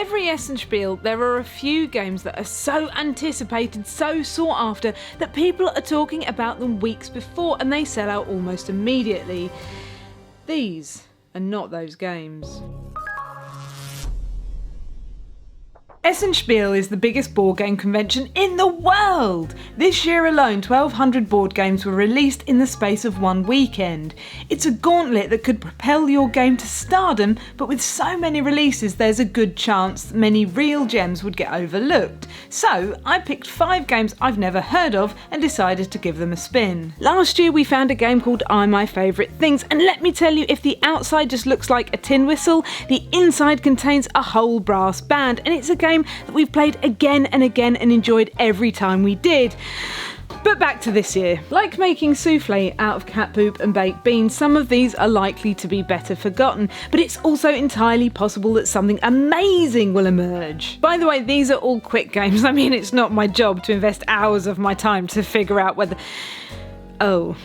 every Essen Spiel, there are a few games that are so anticipated, so sought after, that people are talking about them weeks before and they sell out almost immediately. These are not those games. Essen Spiel is the biggest board game convention in the world! This year alone, 1,200 board games were released in the space of one weekend. It's a gauntlet that could propel your game to stardom, but with so many releases there's a good chance many real gems would get overlooked. So I picked 5 games I've never heard of and decided to give them a spin. Last year we found a game called I My Favourite Things, and let me tell you, if the outside just looks like a tin whistle, the inside contains a whole brass band, and it's a game that we've played again and again and enjoyed every time we did. But back to this year. Like making souffle out of cat poop and baked beans, some of these are likely to be better forgotten, but it's also entirely possible that something amazing will emerge. By the way, these are all quick games. I mean, it's not my job to invest hours of my time to figure out whether... Oh.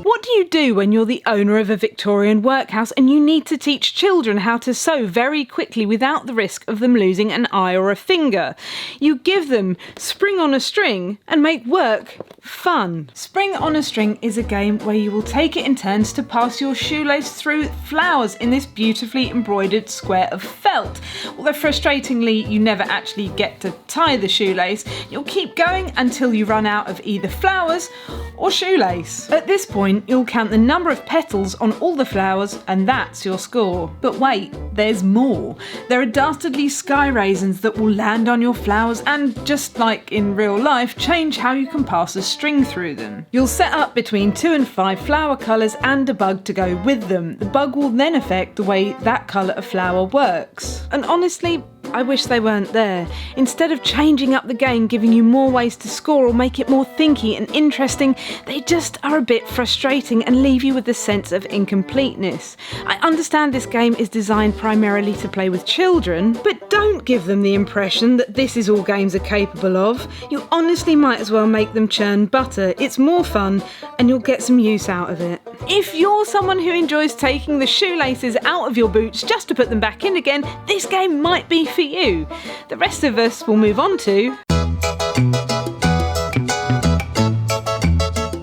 What do you do when you're the owner of a Victorian workhouse and you need to teach children how to sew very quickly without the risk of them losing an eye or a finger? You give them Spring on a String and make work fun. Spring on a String is a game where you will take it in turns to pass your shoelace through flowers in this beautifully embroidered square of felt. Although frustratingly you never actually get to tie the shoelace, you'll keep going until you run out of either flowers or shoelace. At this point you'll count the number of petals on all the flowers and that's your score. But wait, there's more. There are dastardly sky raisins that will land on your flowers and, just like in real life, change how you can pass a string through them. You'll set up between 2 and 5 flower colours and a bug to go with them. The bug will then affect the way that colour of flower works. And honestly, I wish they weren't there. Instead of changing up the game, giving you more ways to score or make it more thinky and interesting, they just are a bit frustrating and leave you with a sense of incompleteness. I understand this game is designed primarily to play with children, but don't give them the impression that this is all games are capable of. You honestly might as well make them churn butter. It's more fun and you'll get some use out of it. If you're someone who enjoys taking the shoelaces out of your boots just to put them back in again, this game might be for you. The rest of us will move on to...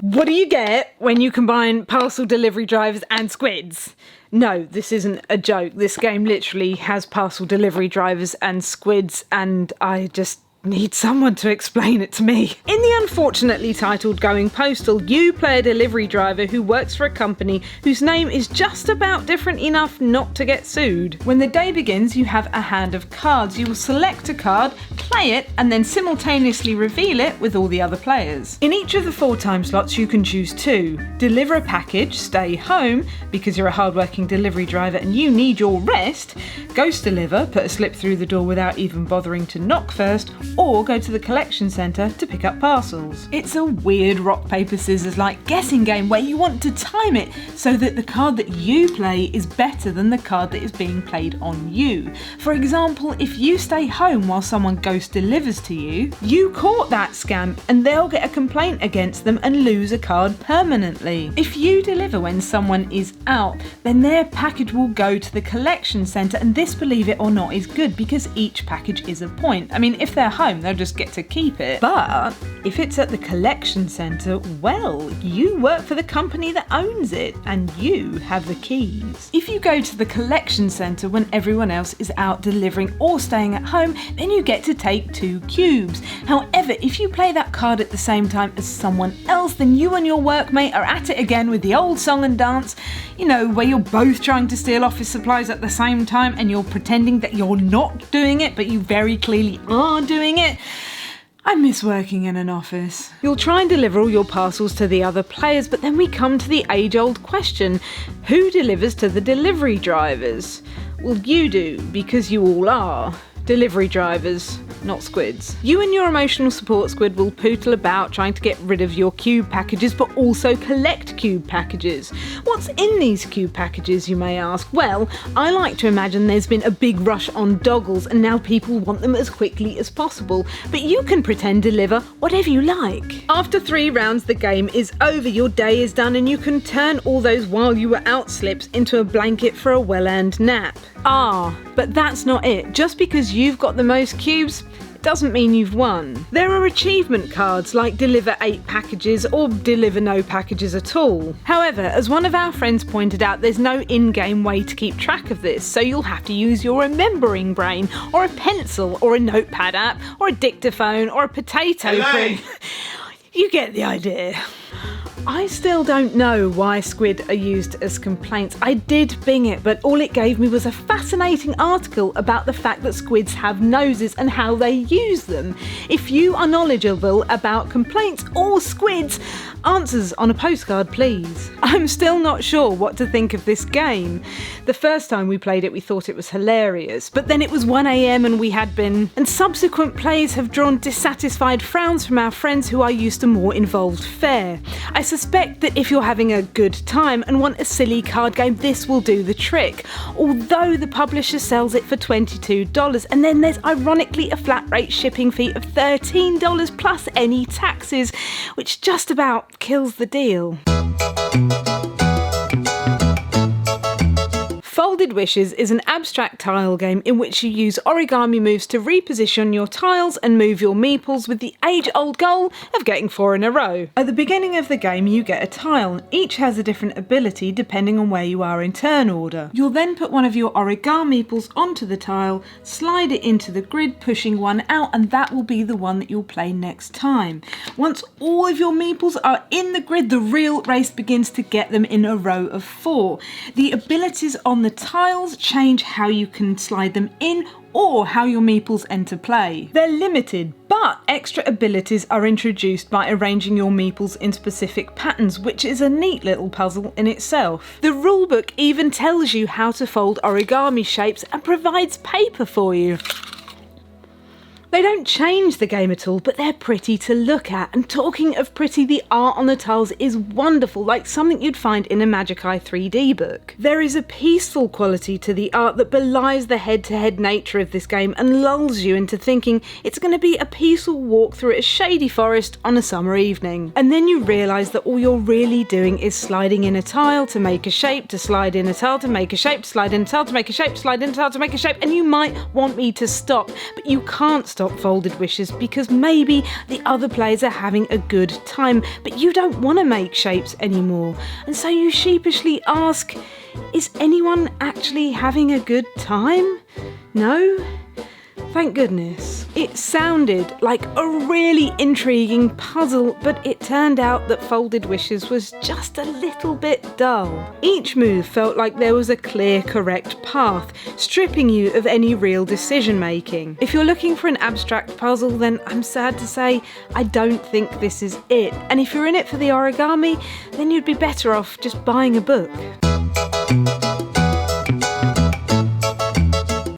What do you get when you combine parcel delivery drivers and squids? No, this isn't a joke. This game literally has parcel delivery drivers and squids, and I just need someone to explain it to me. In the unfortunately titled Going Postal, you play a delivery driver who works for a company whose name is just about different enough not to get sued. When the day begins, you have a hand of cards. You will select a card, play it, and then simultaneously reveal it with all the other players. In each of the 4 time slots, you can choose 2. Deliver a package, stay home, because you're a hard-working delivery driver and you need your rest. Ghost deliver, put a slip through the door without even bothering to knock first, or go to the collection centre to pick up parcels. It's a weird rock, paper, scissors like guessing game where you want to time it so that the card that you play is better than the card that is being played on you. For example, if you stay home while someone ghost delivers to you, you caught that scam and they'll get a complaint against them and lose a card permanently. If you deliver when someone is out, then their package will go to the collection centre, and this, believe it or not, is good because each package is a point. I mean, if they're home, they'll just get to keep it. But if it's at the collection centre, well, you work for the company that owns it and you have the keys. If you go to the collection centre when everyone else is out delivering or staying at home, then you get to take 2 cubes. However, if you play that card at the same time as someone else, then you and your workmate are at it again with the old song and dance, you know, where you're both trying to steal office supplies at the same time and you're pretending that you're not doing it, but you very clearly are doing it. I miss working in an office. You'll try and deliver all your parcels to the other players, but then we come to the age-old question: who delivers to the delivery drivers? Well, you do, because you all are delivery drivers. not squids. You and your emotional support squid will pootle about trying to get rid of your cube packages, but also collect cube packages. What's in these cube packages, you may ask? Well, I like to imagine there's been a big rush on doggles and now people want them as quickly as possible, but you can pretend deliver whatever you like. After 3 rounds the game is over, your day is done, and you can turn all those while you were out slips into a blanket for a well-earned nap. But that's not it. Just because you've got the most cubes doesn't mean you've won. There are achievement cards like deliver 8 packages or deliver no packages at all. However, as one of our friends pointed out, there's no in-game way to keep track of this, so you'll have to use your remembering brain, or a pencil, or a notepad app, or a dictaphone, or a potato print. You get the idea. I still don't know why squid are used as complaints. I did Bing it, but all it gave me was a fascinating article about the fact that squids have noses and how they use them. If you are knowledgeable about complaints or squids, answers on a postcard please. I'm still not sure what to think of this game. The first time we played it we thought it was hilarious, but then it was 1 AM and we had been, and subsequent plays have drawn dissatisfied frowns from our friends who are used to more involved fare. I suspect that if you're having a good time and want a silly card game, this will do the trick, although the publisher sells it for $22, and then there's ironically a flat rate shipping fee of $13 plus any taxes, which just about kills the deal. Folded Wishes is an abstract tile game in which you use origami moves to reposition your tiles and move your meeples with the age-old goal of getting 4 in a row. At the beginning of the game you get a tile. Each has a different ability depending on where you are in turn order. You'll then put one of your origami meeples onto the tile, slide it into the grid, pushing one out, and that will be the one that you'll play next time. Once all of your meeples are in the grid, the real race begins to get them in a row of 4. The abilities on the tiles change how you can slide them in or how your meeples enter play. They're limited, but extra abilities are introduced by arranging your meeples in specific patterns, which is a neat little puzzle in itself. The rulebook even tells you how to fold origami shapes and provides paper for you. They don't change the game at all, but they're pretty to look at. And talking of pretty, the art on the tiles is wonderful, like something you'd find in a Magic Eye 3D book. There is a peaceful quality to the art that belies the head-to-head nature of this game and lulls you into thinking it's going to be a peaceful walk through a shady forest on a summer evening. And then you realise that all you're really doing is sliding in a tile to make a shape, to slide in a tile to make a shape, to slide in a tile to make a shape, slide in a tile to make a shape, and you might want me to stop, but you can't stop Folded Wishes because maybe the other players are having a good time, but you don't want to make shapes anymore. And so you sheepishly ask, is anyone actually having a good time? No? Thank goodness. It sounded like a really intriguing puzzle, but it turned out that Folded Wishes was just a little bit dull. Each move felt like there was a clear, correct path, stripping you of any real decision making. If you're looking for an abstract puzzle, then I'm sad to say I don't think this is it. And if you're in it for the origami, then you'd be better off just buying a book.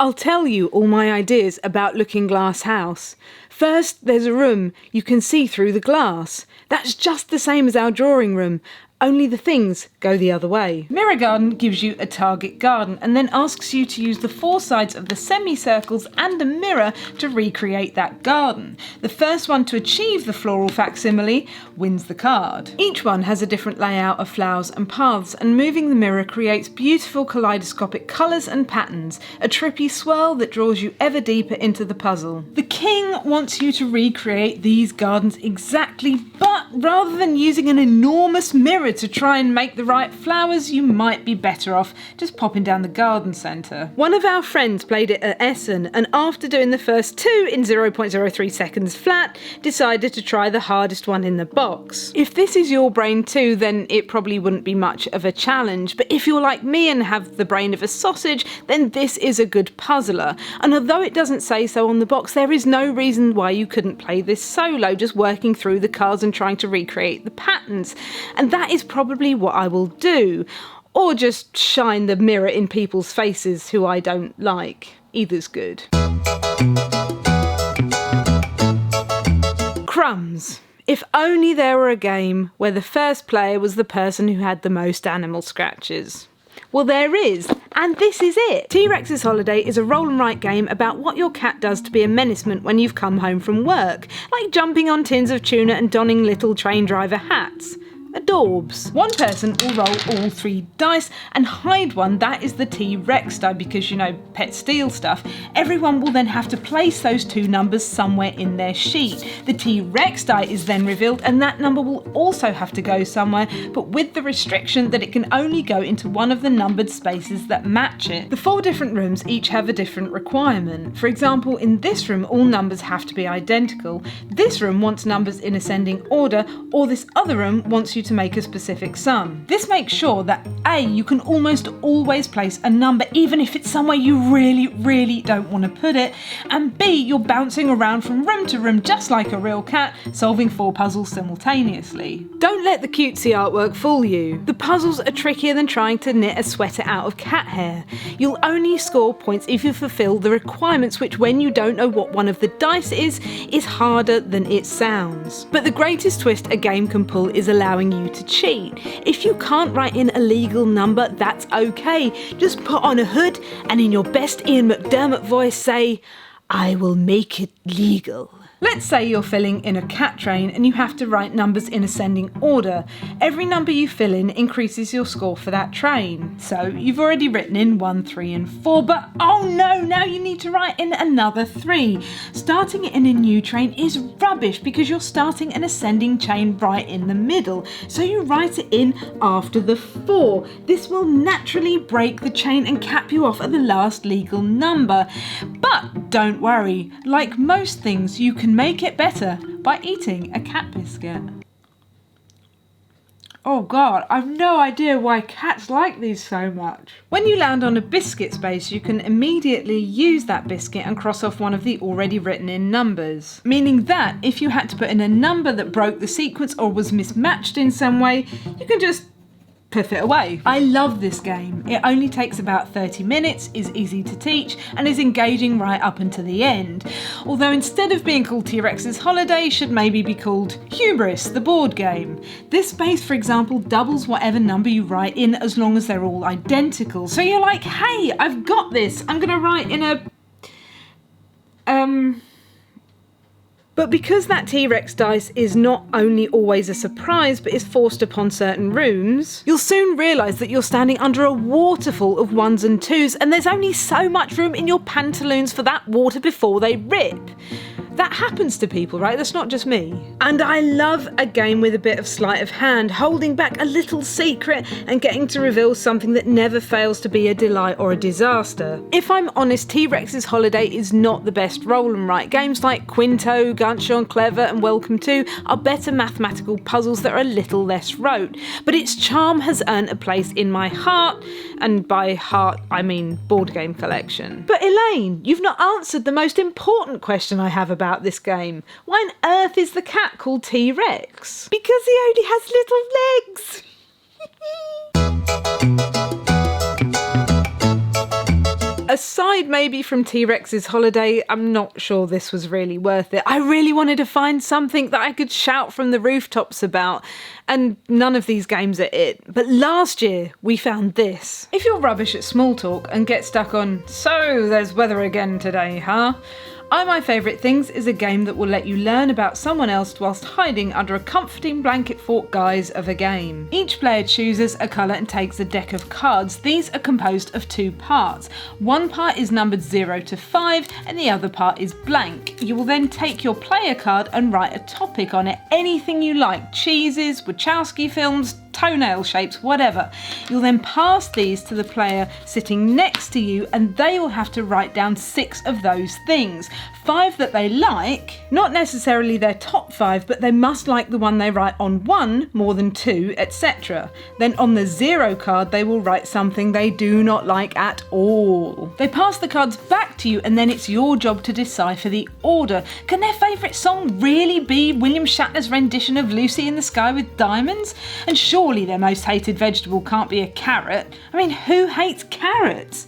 I'll tell you all my ideas about Looking Glass House. First, there's a room you can see through the glass. That's just the same as our drawing room, only the things go the other way. Mirror Garden gives you a target garden and then asks you to use the 4 sides of the semicircles and a mirror to recreate that garden. The first one to achieve the floral facsimile wins the card. Each one has a different layout of flowers and paths, and moving the mirror creates beautiful kaleidoscopic colours and patterns, a trippy swirl that draws you ever deeper into the puzzle. The king wants you to recreate these gardens exactly, but rather than using an enormous mirror to try and make the right flowers, you might be better off just popping down the garden centre. One of our friends played it at Essen, and after doing the first 2 in 0.03 seconds flat, decided to try the hardest one in the box. If this is your brain too, then it probably wouldn't be much of a challenge, but if you're like me and have the brain of a sausage, then this is a good puzzler. And although it doesn't say so on the box, there is no reason why you couldn't play this solo, just working through the cards and trying to recreate the patterns. And that is probably what I will do, or just shine the mirror in people's faces who I don't like. Either's good. Crumbs. If only there were a game where the first player was the person who had the most animal scratches. Well, there is, and this is it. T-Rex's Holiday is a roll and write game about what your cat does to be a menacement when you've come home from work, like jumping on tins of tuna and donning little train driver hats. Adorbs. One person will roll all 3 dice and hide one, that is the T-Rex die, because you know, pets steal stuff. Everyone will then have to place those 2 numbers somewhere in their sheet. The T-Rex die is then revealed and that number will also have to go somewhere, but with the restriction that it can only go into one of the numbered spaces that match it. The 4 different rooms each have a different requirement. For example, in this room all numbers have to be identical. This room wants numbers in ascending order, or this other room wants you to make a specific sum. This makes sure that A, you can almost always place a number even if it's somewhere you really don't want to put it, and B, you're bouncing around from room to room just like a real cat, solving 4 puzzles simultaneously. Don't let the cutesy artwork fool you. The puzzles are trickier than trying to knit a sweater out of cat hair. You'll only score points if you fulfill the requirements, which when you don't know what one of the dice is harder than it sounds. But the greatest twist a game can pull is allowing you to cheat. If you can't write in a legal number, that's okay. Just put on a hood and in your best Ian McDermott voice say, "I will make it legal." Let's say you're filling in a cat train and you have to write numbers in ascending order. Every number you fill in increases your score for that train. So you've already written in 1, 3 and 4, but oh no, now you need to write in another 3. Starting in a new train is rubbish because you're starting an ascending chain right in the middle. So you write it in after the 4. This will naturally break the chain and cap you off at the last legal number. But don't worry, like most things, you can make it better by eating a cat biscuit. Oh god, I've no idea why cats like these so much. When you land on a biscuit space, you can immediately use that biscuit and cross off one of the already written in numbers. Meaning that if you had to put in a number that broke the sequence or was mismatched in some way, you can just poof it away. I love this game. It only takes about 30 minutes, is easy to teach, and is engaging right up until the end. Although instead of being called T-Rex's Holiday, should maybe be called Hubris, the board game. This space, for example, doubles whatever number you write in as long as they're all identical. So you're like, hey, I've got this. I'm gonna write in a... But because that T-Rex dice is not only always a surprise but is forced upon certain rooms, you'll soon realise that you're standing under a waterfall of 1s and 2s and there's only so much room in your pantaloons for that water before they rip. That happens to people, right? That's not just me. And I love a game with a bit of sleight of hand, holding back a little secret and getting to reveal something that never fails to be a delight or a disaster. If I'm honest, T-Rex's Holiday is not the best roll and write. Games like Quinto, Gunshon, Clever and Welcome To are better mathematical puzzles that are a little less rote. But its charm has earned a place in my heart, and by heart I mean board game collection. But Elaine, you've not answered the most important question I have about this game. Why on earth is the cat called T-Rex? Because he only has little legs. Aside maybe from T-Rex's Holiday, I'm not sure this was really worth it. I really wanted to find something that I could shout from the rooftops about, and none of these games are it. But last year we found this. If you're rubbish at small talk and get stuck on, "So there's weather again today, huh?" My Favourite Things is a game that will let you learn about someone else whilst hiding under a comforting blanket fort guise of a game. Each player chooses a colour and takes a deck of cards. These are composed of 2 parts. One part is numbered 0 to 5 and the other part is blank. You will then take your player card and write a topic on it, anything you like, cheeses, Wachowski films, toenail shapes, whatever. You'll then pass these to the player sitting next to you and they will have to write down 6 of those things. 5 that they like, not necessarily their top 5, but they must like the one they write on 1 more than 2, etc. Then on the 0 card they will write something they do not like at all. They pass the cards back to you and then it's your job to decipher the order. Can their favourite song really be William Shatner's rendition of Lucy in the Sky with Diamonds? And surely their most hated vegetable can't be a carrot. I mean, who hates carrots?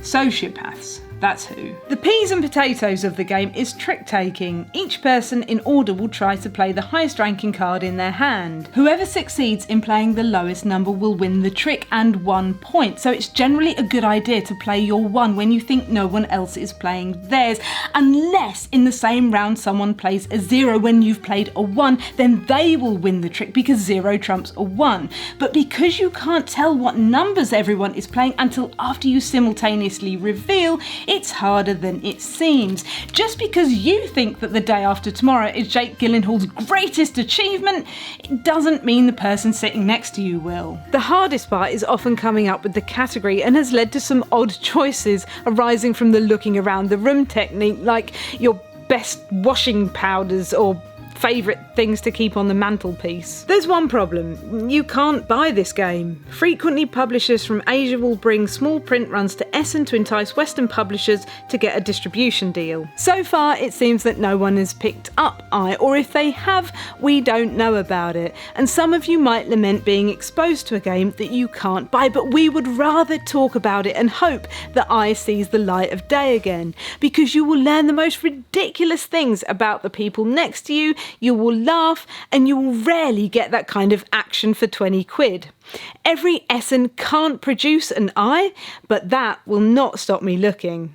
Sociopaths. That's who. The peas and potatoes of the game is trick-taking. Each person in order will try to play the highest ranking card in their hand. Whoever succeeds in playing the lowest number will win the trick and 1 point. So it's generally a good idea to play your 1 when you think no one else is playing theirs. Unless in the same round someone plays a 0 when you've played a 1, then they will win the trick because 0 trumps a 1. But because you can't tell what numbers everyone is playing until after you simultaneously reveal, it's harder than it seems. Just because you think that the day after tomorrow is Jake Gyllenhaal's greatest achievement, it doesn't mean the person sitting next to you will. The hardest part is often coming up with the category and has led to some odd choices arising from the looking around the room technique, like your best washing powders or favourite things to keep on the mantelpiece. There's one problem: you can't buy this game. Frequently, publishers from Asia will bring small print runs to Essen to entice Western publishers to get a distribution deal. So far, it seems that no one has picked up I, or if they have, we don't know about it. And some of you might lament being exposed to a game that you can't buy, but we would rather talk about it and hope that I sees the light of day again, because you will learn the most ridiculous things about the people next to you. You will laugh, and you will rarely get that kind of action for 20 quid. Every Essen can't produce an I, but that will not stop me looking.